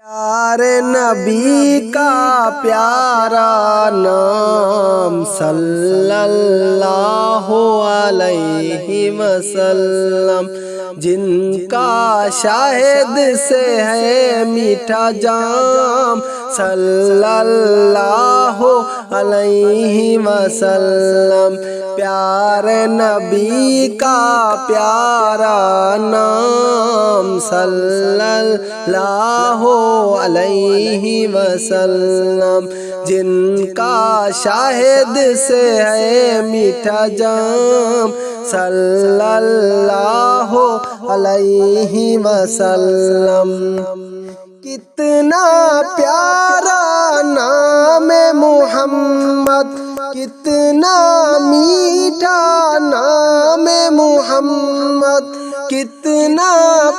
پیارے نبی کا پیارا نام صلی اللہ علیہ وسلم، جن کا شاہد سے ہے میٹھا جام صلی اللہ علیہ وسلم۔ پیارے نبی کا پیارا نام صلی اللہ علیہ وسلم، جن کا شاہد سے ہے میٹھا جام صلی اللہ علیہ وسلم۔ کتنا پیارا نام محمد، کتنا میٹھا نام محمد، کتنا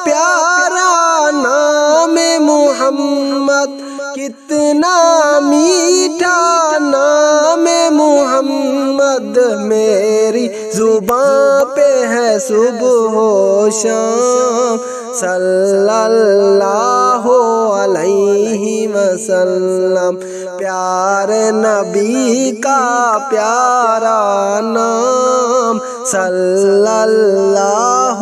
پیارا نام محمد، کتنا میٹھا نام محمد۔ میری زباں پہ ہے صبح و شام صلی اللہ علیہ وسلم۔ پیارے نبی کا پیارا نام صلی اللہ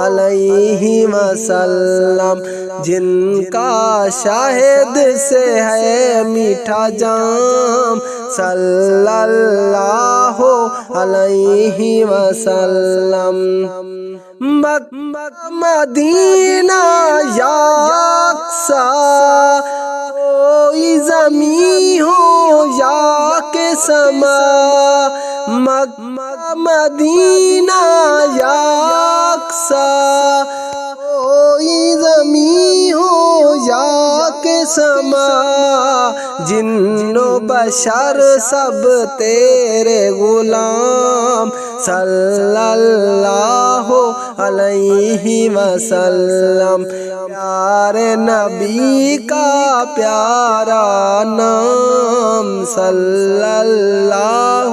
علیہ وسلم، جن کا شاہد سے ہے میٹھا جام صلی اللہ علیہ وسلم۔ مدینہ یا اقصی، کوئی زمین ہو یا کہ سما، مدینہ یا اقصی، کوئی زمین ہو یا کہ سما، جن و بشر سب تیرے غلام صلی اللہ علیہ وسلم۔ پیارے نبی کا پیارا نام صلی اللہ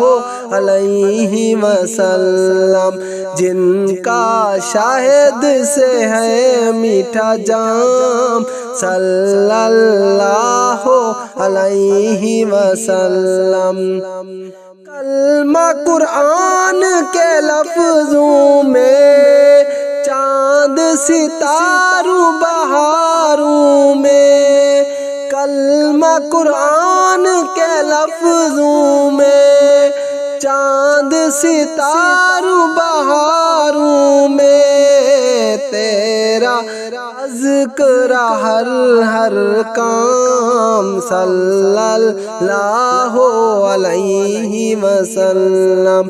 علیہ وسلم، جن کا شاہد سے ہے میٹھا جام صلی اللہ علیہ وسلم۔ کلمہ قرآن کے لفظوں میں، چاند ستاروں بہاروں میں، کلمہ قرآن کے لفظوں میں، چاند ستاروں بہاروں میں، تیرا ذکر ہر کام صلی اللہ علیہ وسلم۔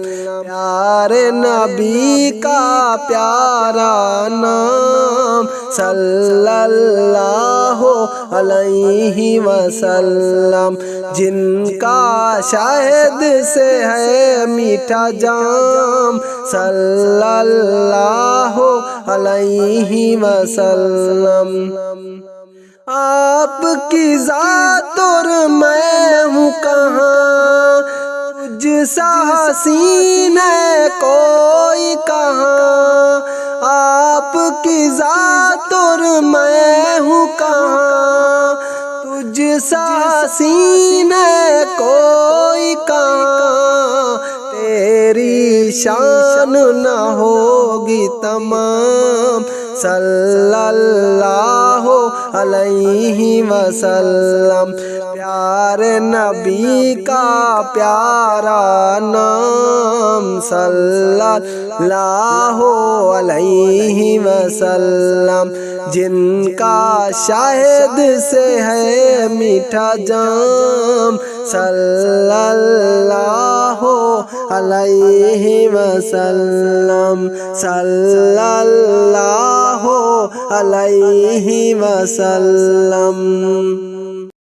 پیارے نبی کا پیارا نام صلی اللہ علیہ وسلم، جن کا شاہد سے ہے میٹھا جام صلی اللہ علیہ وسلم۔ آپ کی ذات اور میں ہوں کہاں، تجھ سا حسین ہے کوئی کہاں، آپ کی ذات اور میں ہوں کہاں، تجھ سا حسین ہے کوئی کہاں، تیری شان نہ ہوگی تمام صلی اللہ علیہ وسلم۔ پیارے نبی کا پیارا نام صلی اللہ علیہ وسلم، جن کا شاہد سے ہے میٹھا جام صلی اللہ علیہ وسلم، صلی اللہ علیہ وسلم۔